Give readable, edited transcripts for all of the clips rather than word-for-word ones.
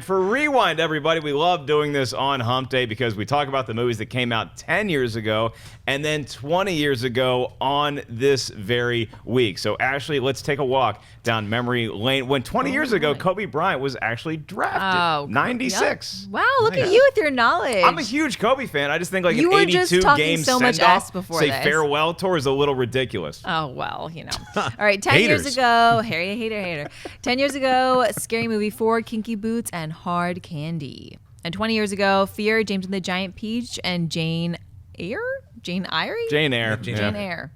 For Rewind, everybody, we love doing this on Hump Day because we talk about the movies that came out 10 years ago and then 20 years ago on this very week. So, Ashley, let's take a walk down memory lane. When 20 years ago, Kobe Bryant was actually drafted. 96. Yep. Wow, look at you with your knowledge. I'm a huge Kobe fan. I just think like you an were 82 just talking game so much send-off, ass before say this. farewell tour is a little ridiculous. Oh, well, you know. All right, 10 years ago, hater. 10 years ago, Scary Movie 4, Kinky Boots, and Hard Candy. And 20 years ago, Fear, James and the Giant Peach, and Jane Eyre? Jane Eyre? Jane Eyre. Jane Eyre.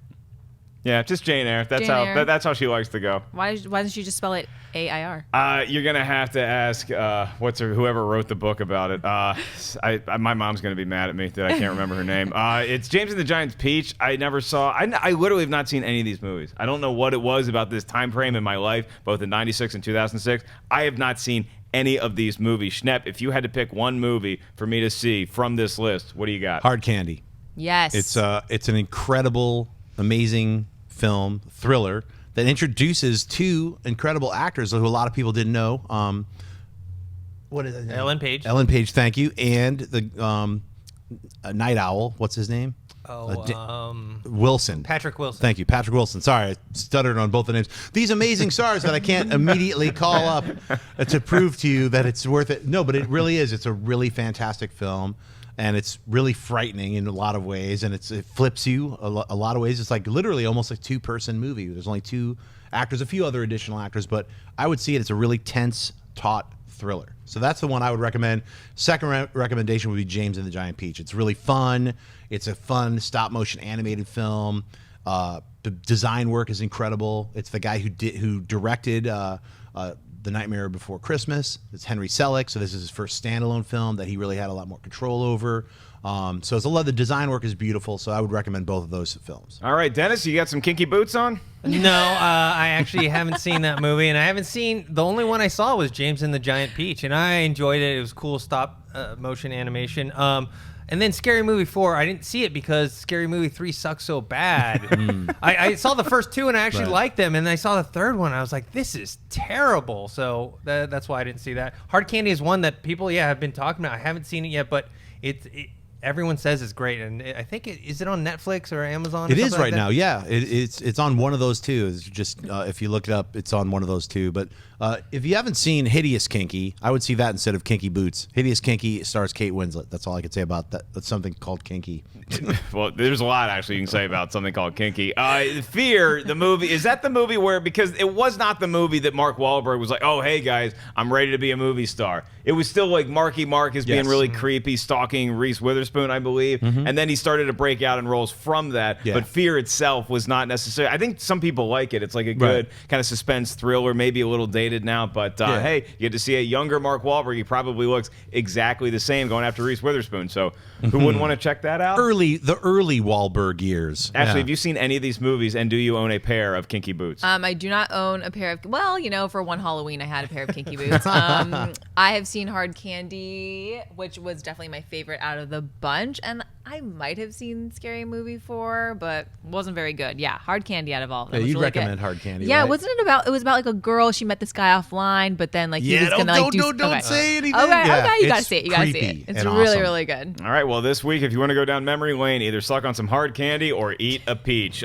Yeah, just Jane Eyre. That's how she likes to go. Why doesn't she just spell it A-I-R? You're gonna have to ask whoever wrote the book about it. My mom's gonna be mad at me that I can't remember her name. It's James and the Giant Peach. I never saw. I literally have not seen any of these movies. I don't know what it was about this time frame in my life, both in '96 and 2006. I have not seen any of these movies. Schnepp, if you had to pick one movie for me to see from this list, what do you got? Hard Candy. Yes. It's an incredible, amazing film thriller that introduces two incredible actors who a lot of people didn't know. What is it? Ellen Page. Ellen Page, thank you, and the Night Owl. What's his name? Wilson. Patrick Wilson. Thank you, Patrick Wilson. Sorry, I stuttered on both the names. These amazing stars that I can't immediately call up to prove to you that it's worth it. No, but it really is. It's a really fantastic film. And it's really frightening in a lot of ways, and it flips you a lot of ways. It's like literally almost like a two-person movie. There's only two actors, a few other additional actors, but I would see it. It's a really tense, taut thriller. So that's the one I would recommend. Second recommendation would be James and the Giant Peach. It's really fun. It's a fun stop-motion animated film. The design work is incredible. It's the guy who directed The Nightmare Before Christmas. It's Henry Selick, so this is his first standalone film that he really had a lot more control over. So it's a lot. The design work is beautiful, so I would recommend both of those films. All right, Dennis, you got some Kinky Boots on? No, I actually haven't seen that movie, and I haven't seen, the only one I saw was James and the Giant Peach, and I enjoyed it. It was cool stop motion animation. And then Scary Movie 4, I didn't see it because Scary Movie 3 sucks so bad. I saw the first two and I actually liked them, and I saw the third one. I was like, this is terrible. So that's why I didn't see that. Hard Candy is one that people, have been talking about. I haven't seen it yet, but everyone says it's great. And I think, is it on Netflix or Amazon? It is right now, yeah. It's on one of those two. It's just, if you look it up, it's on one of those two. But if you haven't seen Hideous Kinky, I would see that instead of Kinky Boots. Hideous Kinky stars Kate Winslet. That's all I can say about that. That's something called Kinky. Well, there's a lot actually you can say about something called Kinky. Fear, the movie, is that the movie where, because it was not the movie that Mark Wahlberg was like, oh, hey guys, I'm ready to be a movie star. It was still like Marky Mark is being really creepy, stalking Reese Witherspoon, I believe. And then he started to break out in roles from that. But Fear itself was not necessarily, I think some people like it. It's like a good kind of suspense thriller, maybe a little dated now, but hey, you get to see a younger Mark Wahlberg. He probably looks exactly the same going after Reese Witherspoon. So who wouldn't want to check that out? The early Wahlberg years. Actually, have you seen any of these movies, and do you own a pair of Kinky Boots? I do not own a pair of, for one Halloween I had a pair of Kinky Boots. I have seen Hard Candy, which was definitely my favorite out of the bunch, and I might have seen Scary Movie 4, but wasn't very good. Yeah, Hard Candy out of all of them. Yeah, was you'd really recommend good. Hard Candy, Yeah, right? wasn't it about, it was about like a girl, she met this guy offline, but then like he was gonna like don't say anything. Okay, you gotta It's see it. You gotta see creepy it. It's and really, awesome. really good. All right, well, this week, if you want to go down memory lane, either suck on some Hard Candy or eat a peach.